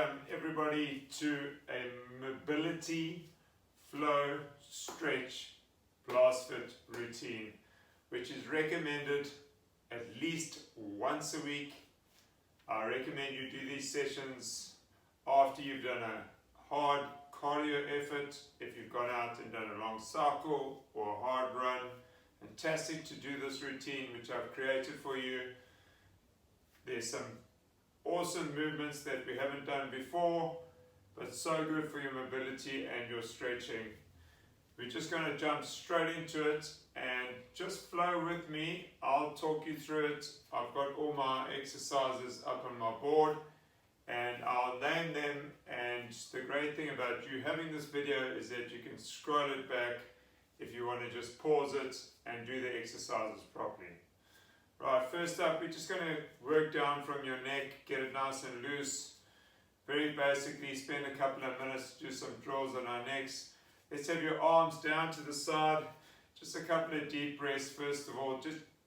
welcome everybody to a mobility flow stretch Blastfitt routine, which is recommended at least once a week. I recommend you do these sessions after you've done a hard cardio effort, if you've gone out and done a long cycle or a hard run. Fantastic to do this routine which I've created for you. There's some awesome movements that we haven't done before, but so good for your mobility and your stretching. We're just going to jump straight into it and just flow with me. I'll talk you through it. I've got all my exercises up on my board and I'll name them, and the great thing about you having this video is that you can scroll it back if you want to just pause it and do the exercises properly. Right, first up, we're just going to work down from your neck, get it nice and loose. Very basically, spend a couple of minutes to do some drills on our necks. Let's have your arms down to the side. Just a couple of deep breaths first of all,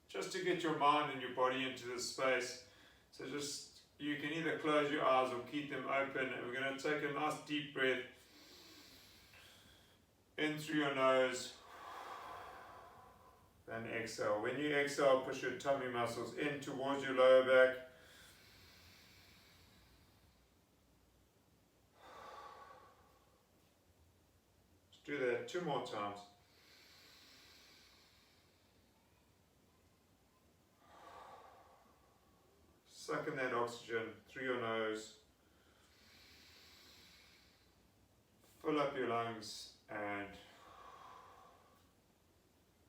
just to get your mind and your body into this space. So you can either close your eyes or keep them open, and we're going to take a nice deep breath in through your nose. And exhale. When you exhale, push your tummy muscles in towards your lower back. Let's do that 2 more times. Suck in that oxygen through your nose. Fill up your lungs and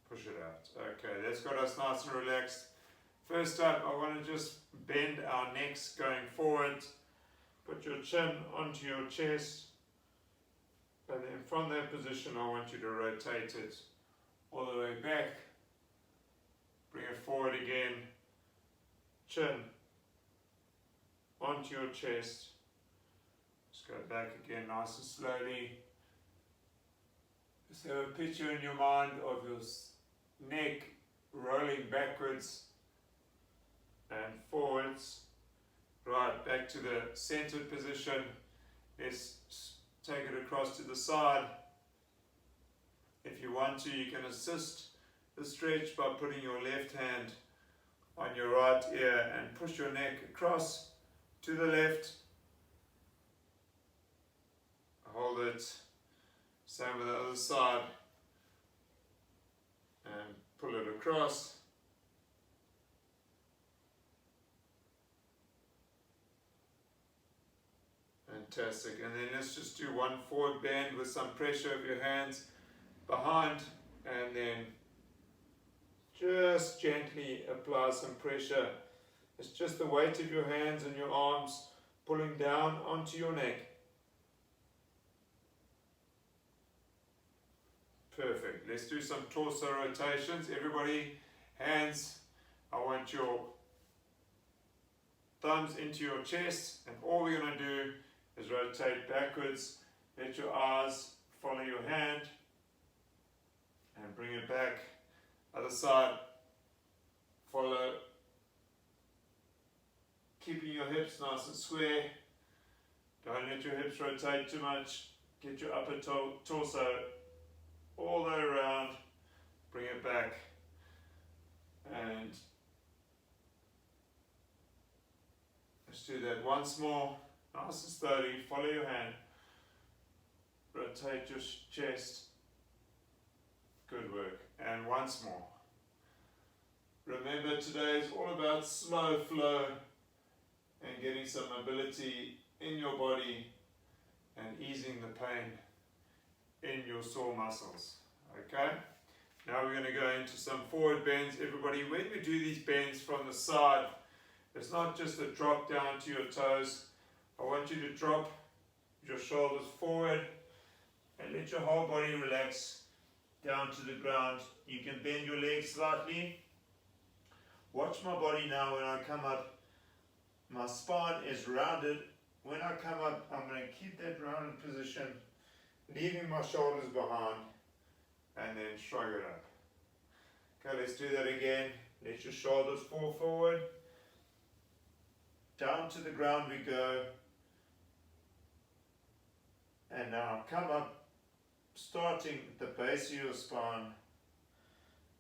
push it out. Okay, that's got us nice and relaxed. First up, I want to just bend our necks going forward. Put your chin onto your chest. And then from that position, I want you to rotate it all the way back. Bring it forward again. Chin onto your chest. Just go back again nice and slowly. Just have a picture in your mind of your neck rolling backwards and forwards. Right, back to the centered position. Let's take it across to the side. If you want to, you can assist the stretch by putting your left hand on your right ear and push your neck across to the left. Hold it. Same with the other side. And pull it across. Fantastic. And then let's just do one forward bend with some pressure of your hands behind, and then just gently apply some pressure. It's just the weight of your hands and your arms pulling down onto your neck. Perfect. Let's do some torso rotations. Everybody, hands, I want your thumbs into your chest, and all we're going to do is rotate backwards. Let your eyes follow your hand and bring it back. Other side, follow. Keeping your hips nice and square. Don't let your hips rotate too much. Get your upper torso all the way around, bring it back, and let's do that once more, nice and slowly. Follow your hand, rotate your chest, good work, and once more. Remember, today is all about slow flow and getting some mobility in your body and easing the pain in your sore muscles. Okay, now we're going to go into some forward bends. Everybody, when we do these bends from the side, it's not just a drop down to your toes. I want you to drop your shoulders forward and let your whole body relax down to the ground. You can bend your legs slightly. Watch my body now when I come up. My spine is rounded. When I come up, I'm going to keep that rounded position, leaving my shoulders behind, and then shrug it up. Okay, let's do that again. Let your shoulders fall forward. Down to the ground we go. And now come up, starting at the base of your spine,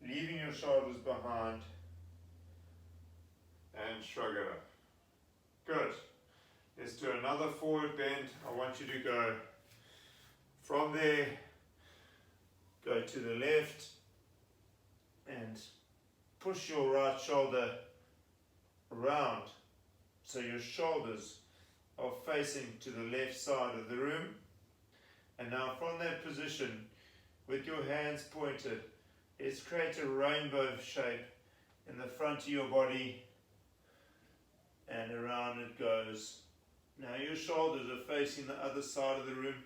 leaving your shoulders behind, and shrug it up. Good. Let's do another forward bend. I want you to go from there, go to the left, and push your right shoulder around so your shoulders are facing to the left side of the room. And now from that position, with your hands pointed, let's create a rainbow shape in the front of your body, and around it goes. Now your shoulders are facing the other side of the room.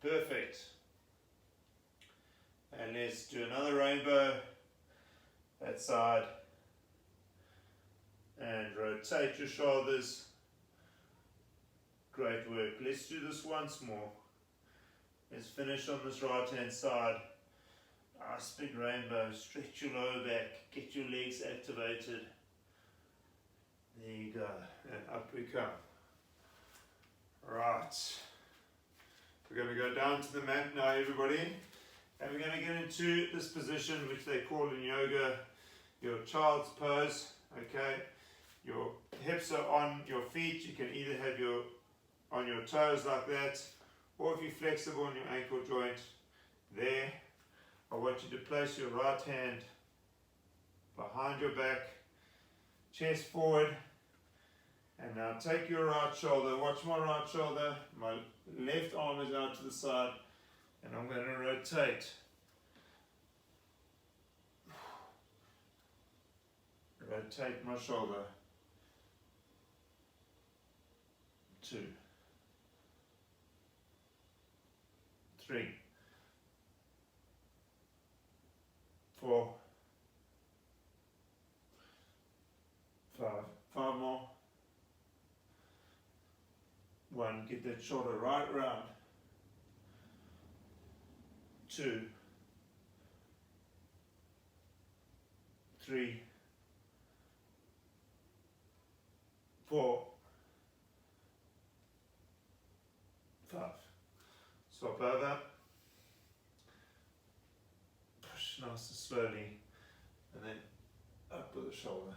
Perfect. And let's do another rainbow, that side. And rotate your shoulders. Great work. Let's do this once more. Let's finish on this right hand side. Nice big rainbow. Stretch your lower back. Get your legs activated. There you go. And up we come. Right. We're going to go down to the mat now, everybody. And we're going to get into this position which they call in yoga your child's pose. Okay. Your hips are on your feet. You can either have your on your toes like that, or if you're flexible in your ankle joint, there. I want you to place your right hand behind your back, chest forward, and now take your right shoulder. Watch my right shoulder. My left arm is out to the side, and I'm going to rotate. Rotate my shoulder. 2, 3, 4, 5. 5 more. 1. Get that shoulder right round. 2, 3, 4, 5. Swap over. Push nice and slowly, and then up with the shoulder.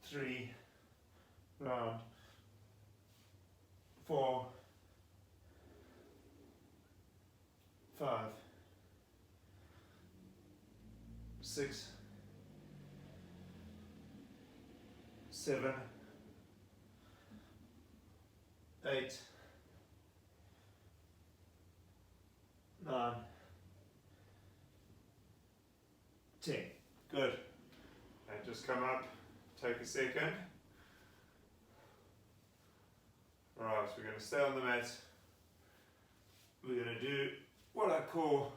3, round. 4, 5, 6, 7, 8, 9, 10. Good. And just come up, take a second. Alright, so we're going to stay on the mat. We're going to do what I call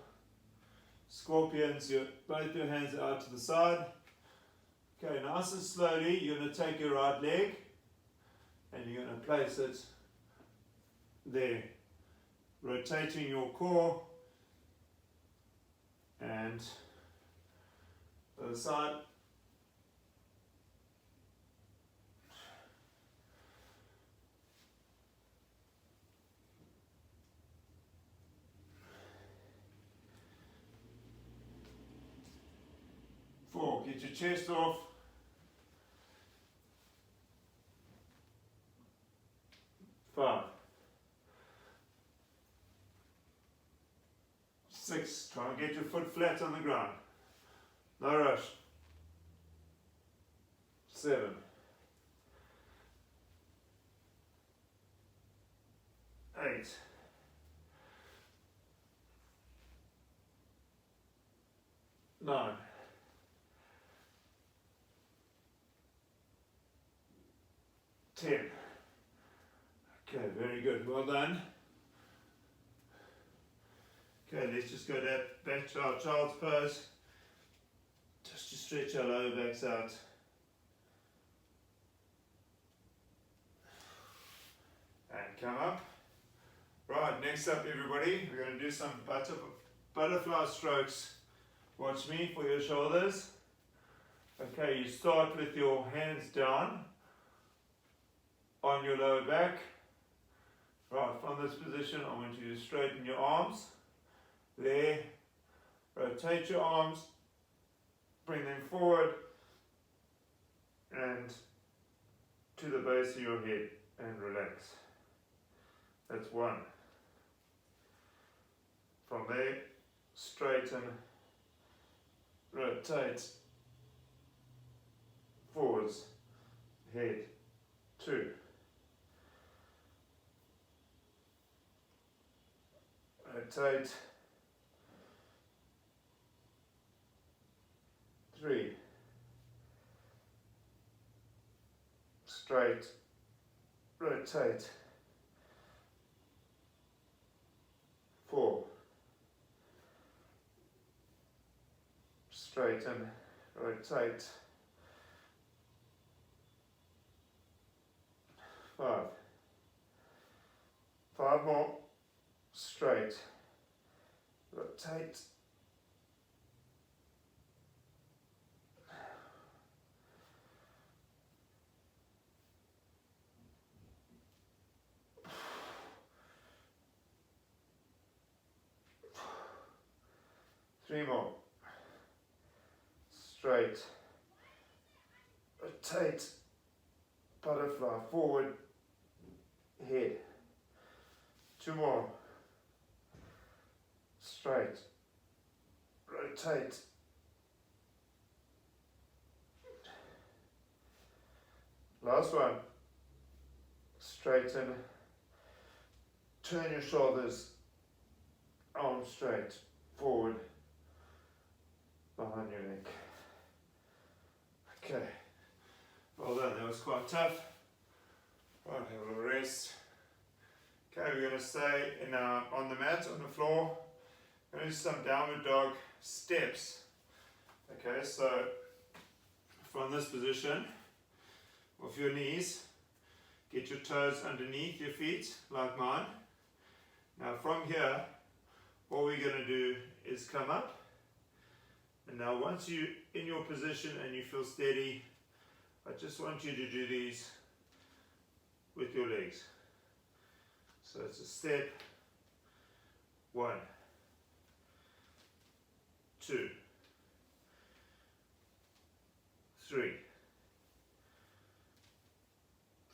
scorpions. Both your hands are out to the side. Okay, nice and slowly, you're going to take your right leg and you're going to place it there, rotating your core, and the other side. Four, get your chest off. 5, 6, try and get your foot flat on the ground. No rush. 7, 8, 9, 10. Okay, very good. Well done. Okay, let's just go back to our child's pose. Just to stretch our lower backs out. And come up. Right, next up everybody, we're going to do some butterfly strokes. Watch me for your shoulders. Okay, you start with your hands down on your lower back. Right, from this position, I want you to straighten your arms. There. Rotate your arms. Bring them forward and to the base of your head and relax. That's one. From there, straighten, rotate, forwards, head, two. Rotate, three. Straight, rotate, four. Straighten, rotate, five. Five more. Straight, rotate, three more. Straight, rotate, butterfly, forward, head. Two more. Straight, rotate, last one. Straighten, turn your shoulders, arms straight, forward, behind your neck. Okay, well done, that was quite tough. Right, have a little rest. Okay, we're going to stay on the mat, on the floor. We're going to do some downward dog steps. Okay, so from this position, with your knees, get your toes underneath your feet, like mine. Now from here, what we're going to do is come up. And now once you're in your position and you feel steady, I just want you to do these with your legs. So it's a step, 1, 2, 3,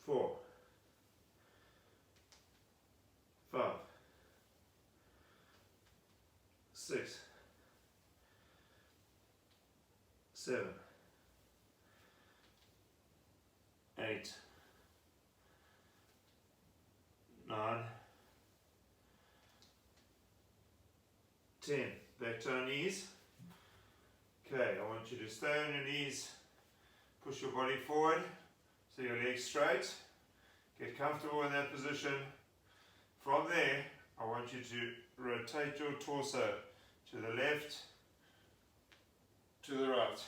4, 5, 6, 7, 8, 9, 10. Back to our knees. Okay, I want you to stay on your knees. Push your body forward so your legs straight. Get comfortable in that position. From there, I want you to rotate your torso to the left, to the right.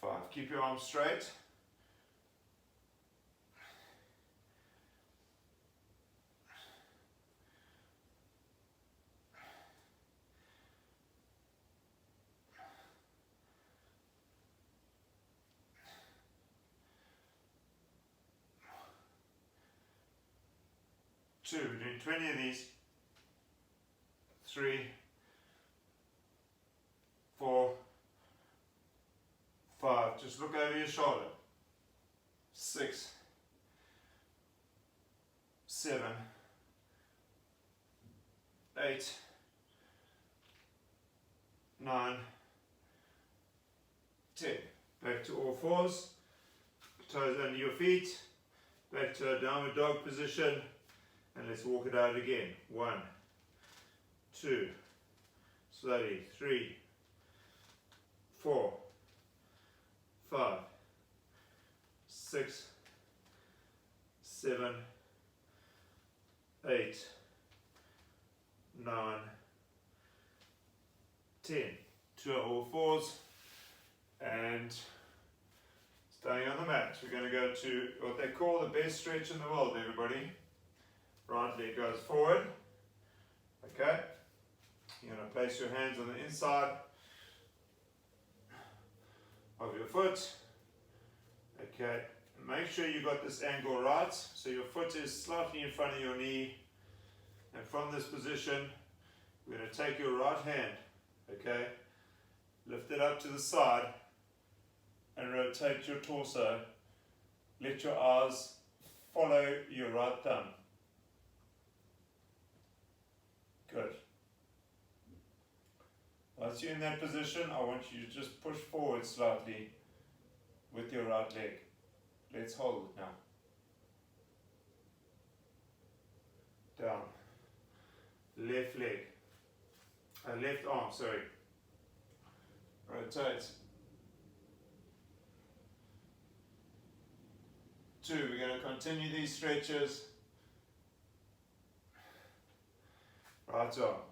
5. Keep your arms straight. 2. We're doing 20 of these. 3, 4, 5. Just look over your shoulder. 6, 7, 8, 9, 10. Back to all fours. Toes under your feet. Back to a downward dog position. And let's walk it out again. 1, 2, slowly, 3, 4, 5, 6, 7, 8, 9, 10. 2 on all fours and staying on the mat. We're going to go to what they call the best stretch in the world, everybody. Right leg goes forward, Okay? You're going to place your hands on the inside of your foot. Okay, make sure you got this angle right, so your foot is slightly in front of your knee, and from this position we're going to take your right hand, okay, lift it up to the side and rotate your torso. Let your eyes follow your right thumb. Good. Once you're in that position, I want you to just push forward slightly with your right leg. Let's hold it now. Down. Left leg. Left arm, sorry. Rotate. 2, we're going to continue these stretches. Right arm.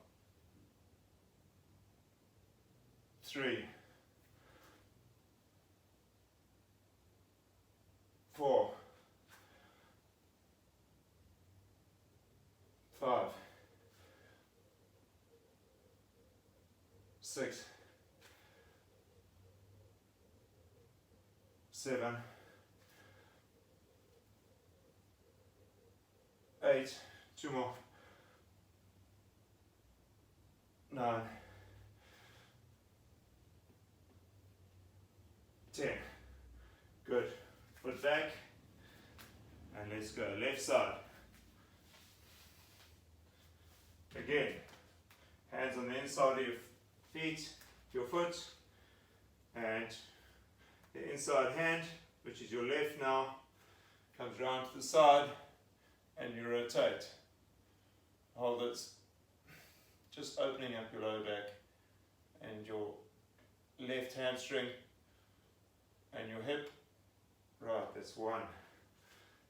3, 4, 5, 6, 7, 8, 2 more, 9, 10. Good. Foot back. And let's go. Left side. Again. Hands on the inside of your feet, your foot. And the inside hand, which is your left now, comes round to the side and you rotate. Hold it. Just opening up your lower back and your left hamstring and your hip. Right, that's 1.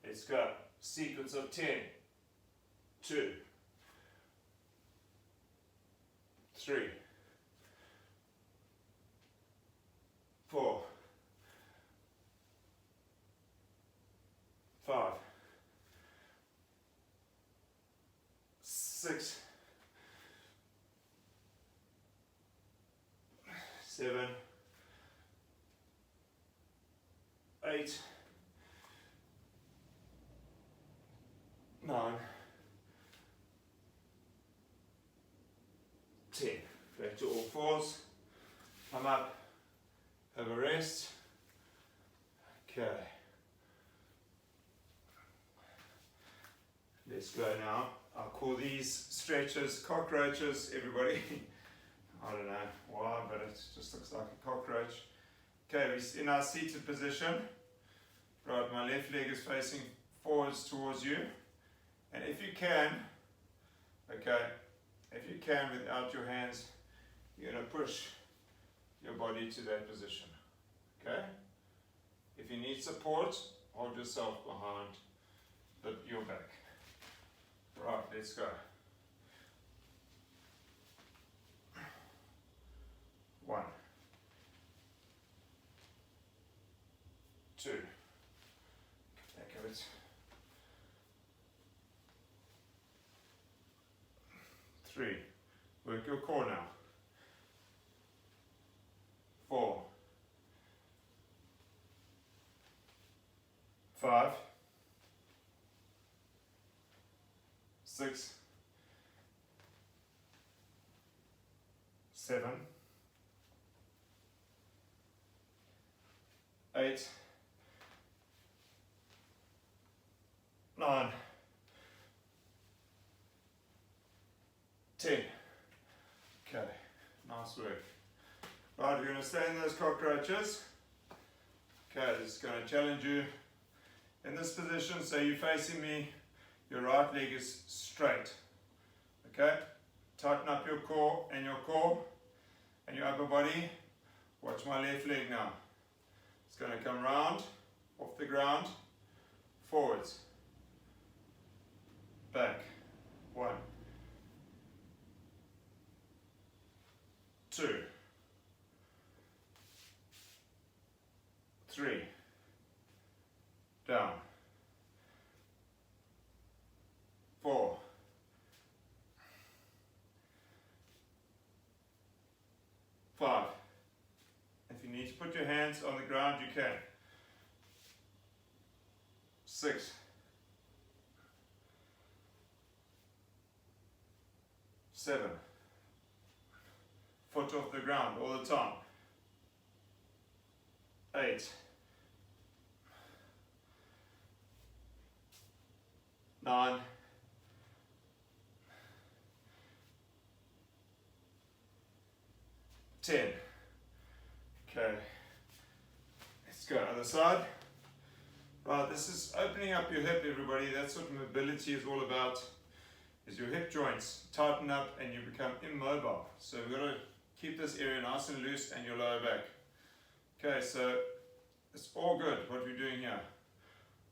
Let's go. Sequence of 10. 2. 3. 4. 5. 6. 7. 8, 9, 10. Back to all fours. Come up. Have a rest. Okay. Let's go now. I'll call these stretches cockroaches, everybody. I don't know why, but it just looks like a cockroach. Okay, we're in our seated position. Right, my left leg is facing forwards towards you. And if you can, okay, if you can without your hands, you're going to push your body to that position. Okay? If you need support, hold yourself behind your back. Right, let's go. 1, 2, back of it. 3, work your core now. 4, 5, 6, 7, 8, 9, 10. Okay, nice work. Right, we're going to stay in those cockroaches. Okay, this is going to challenge you in this position. So you're facing me, your right leg is straight. Okay, tighten up your core and your upper body. Watch my left leg now. It's going to come round, off the ground, forwards, back. 1, 2, 3, down, 4, can. 6, 7, foot off the ground all the time. 8, 9, 10. Okay, let's go other side. Right, this is opening up your hip, everybody. That's what mobility is all about, is your hip joints tighten up and you become immobile. So we've got to keep this area nice and loose and your lower back. Okay, so it's all good what we're doing here.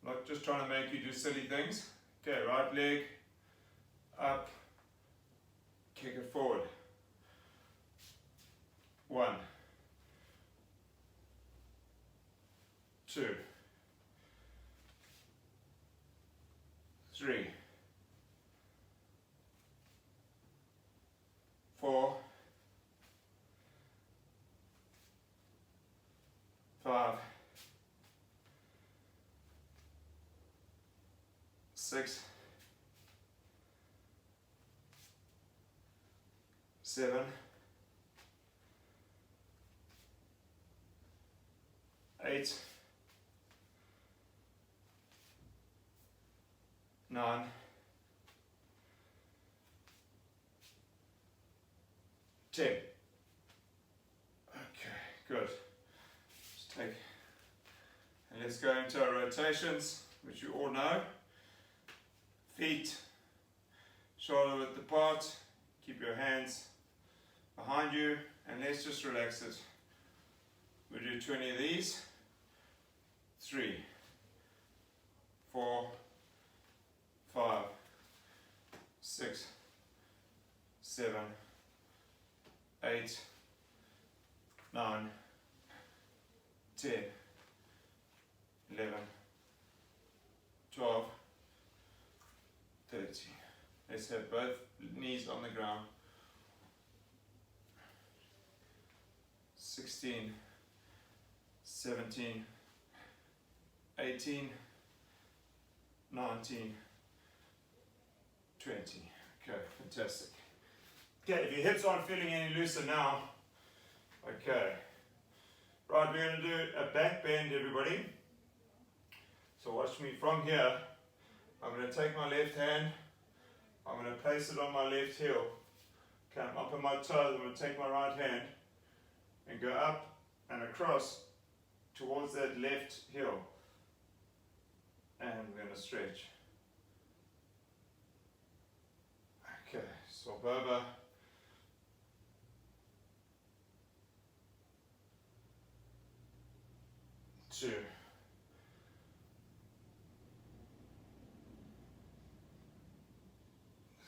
I'm not just trying to make you do silly things. Okay, right leg up, kick it forward. 1, 2, 3, 4, 5, 6, 7, 8, 9, 10. Okay, good. Just take, and let's go into our rotations, which you all know. Feet shoulder width apart. Keep your hands behind you, and let's just relax it. We do 20 of these. 3, 4, 5, 6, 7, 8, 9, 10, 11, 12, 13. Let's have both knees on the ground. 16, 17, 18, 19, 20. Okay, fantastic. Okay, if your hips aren't feeling any looser now, okay. Right, we're going to do a back bend, everybody. So watch me from here. I'm going to take my left hand, I'm going to place it on my left heel. Okay, I'm up on my toes, I'm going to take my right hand and go up and across towards that left heel. And we're going to stretch. Okay, swap over. Two.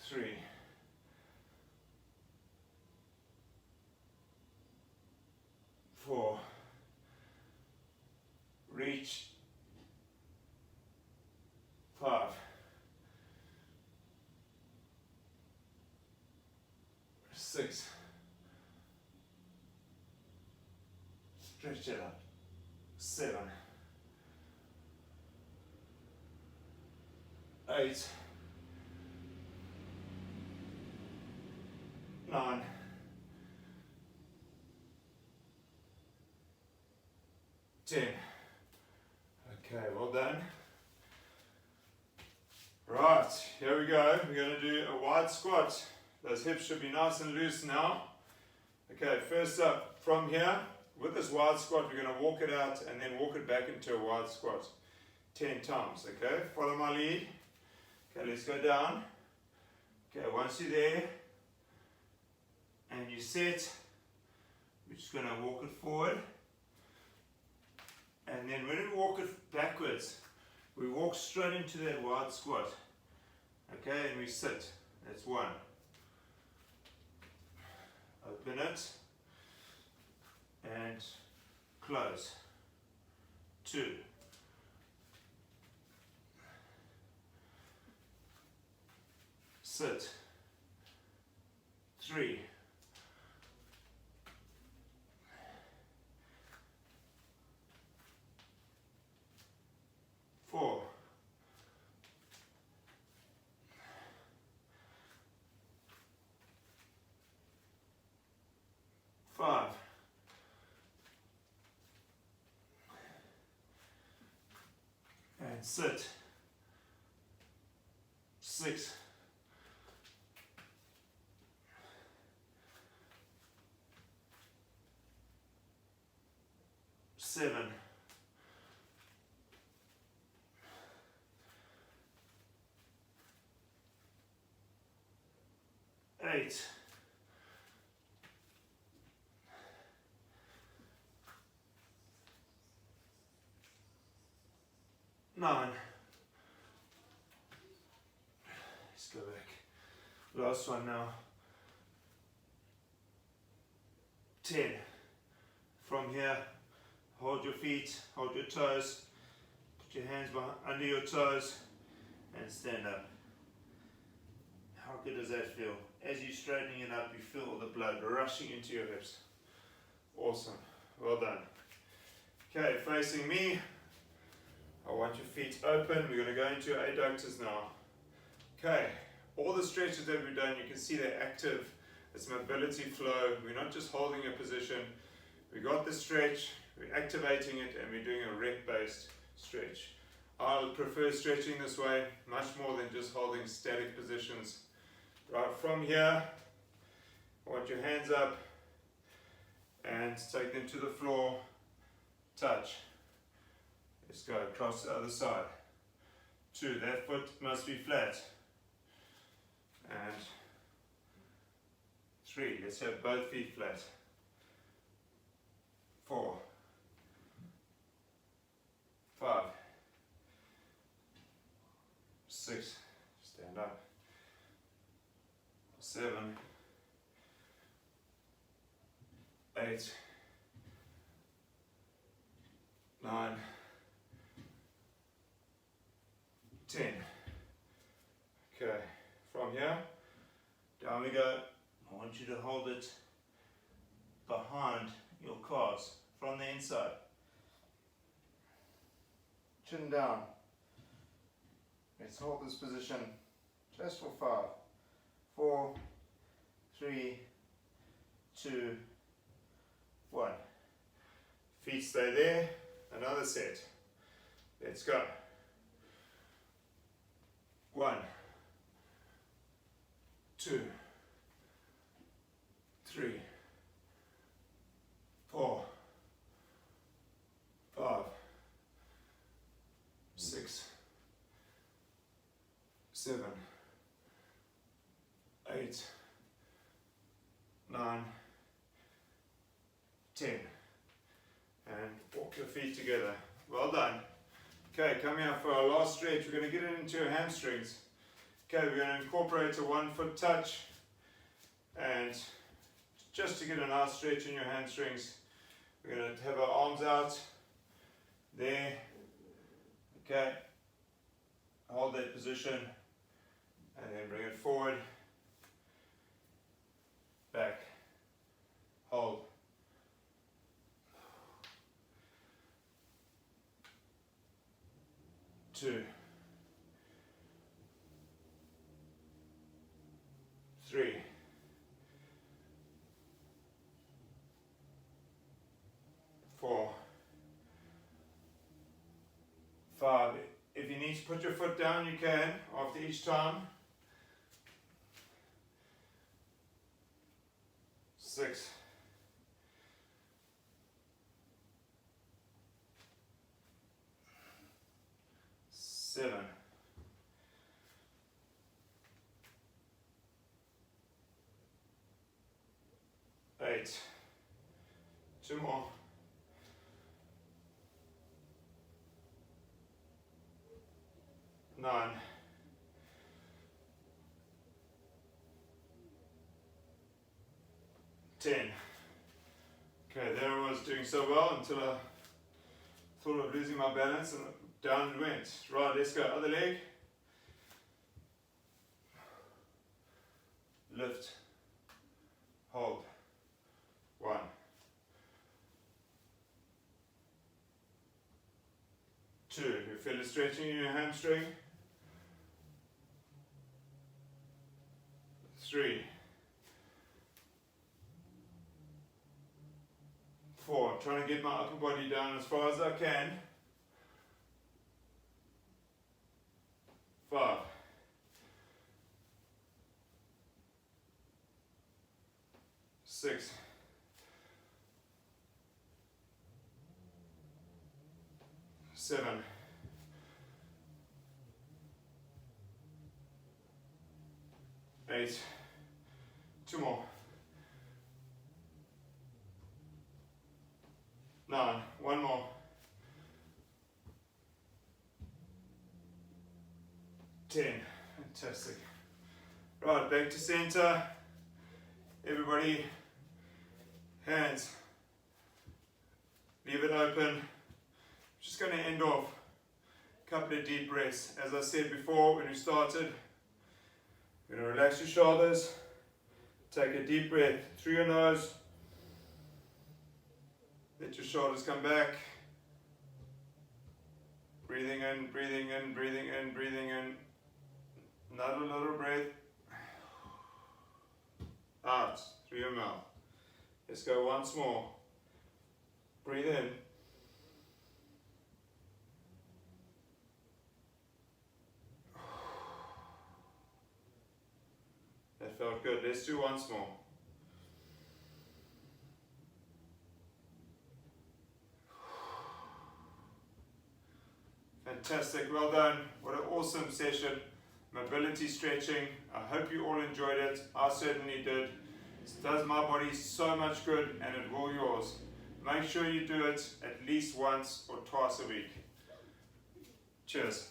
3. 4. Reach. 5. 6. Stretch it out. 7. 8. 9. 10. Okay, well done. Right, here we go. We're going to do a wide squat. Those hips should be nice and loose now. Okay, first up, from here, with this wide squat, we're going to walk it out and then walk it back into a wide squat 10 times. Okay, follow my lead. Okay, let's go down. Okay, once you're there and you set, we're just going to walk it forward. And then when we walk it backwards, we walk straight into that wide squat. Okay, and we sit. That's 1. Open it and close. 2. Sit. 3. 4. and sit. 6, 7, 8, 9. Let's go back. Last one now. 10. From here, hold your feet, hold your toes, put your hands under your toes, and stand up. How good does that feel? As you're straightening it up, you feel the blood rushing into your hips. Awesome. Well done. Okay, facing me. I want your feet open. We're going to go into adductors now. Okay, all the stretches that we've done, you can see they're active. It's mobility flow. We're not just holding a position. We got the stretch, we're activating it, and we're doing a rep-based stretch. I'll prefer stretching this way much more than just holding static positions. Right from here, I want your hands up and take them to the floor. Touch. Let's go across the other side. 2, that foot must be flat. And 3, let's have both feet flat. 4, 5, 6, stand up. 7, 8, 9, 10. Okay, from here, down we go. I want you to hold it behind your calves from the inside. Chin down. Let's hold this position just for 5, 4, 3, 2, 1. Feet stay there. Another set. Let's go. 1, 2, 3, 4, 5, 6, 7, 8, 9, 10. And walk your feet together. Well done. Okay, come here for our last stretch. We're going to get it into your hamstrings. Okay, we're going to incorporate a 1-foot touch, and just to get a nice stretch in your hamstrings, we're going to have our arms out there. Okay, hold that position and then bring it forward, back, hold. 2, 3, 4, 5. If you need to put your foot down, you can after each time. 6, 7, 8, 2 more, 9, 10. Okay, there I was doing so well until I thought of losing my balance and down it went. Right, let's go. Other leg. Lift. Hold. 1. 2. You feel it stretching in your hamstring. 3. 4. I'm trying to get my upper body down as far as I can. 5, 6, 7, 8, 2 more, 9, 1 more, 10. Fantastic. Right, back to center. Everybody, hands. Leave it open. Just going to end off. A couple of deep breaths. As I said before when we started, you're going to relax your shoulders. Take a deep breath through your nose. Let your shoulders come back. Breathing in, breathing in, breathing in, breathing in. Another little breath. Out through your mouth. Let's go once more. Breathe in. That felt good. Let's do once more. Fantastic. Well done. What an awesome session. Mobility stretching. I hope you all enjoyed it. I certainly did. It does my body so much good, and it will yours. Make sure you do it at least once or twice a week. Cheers.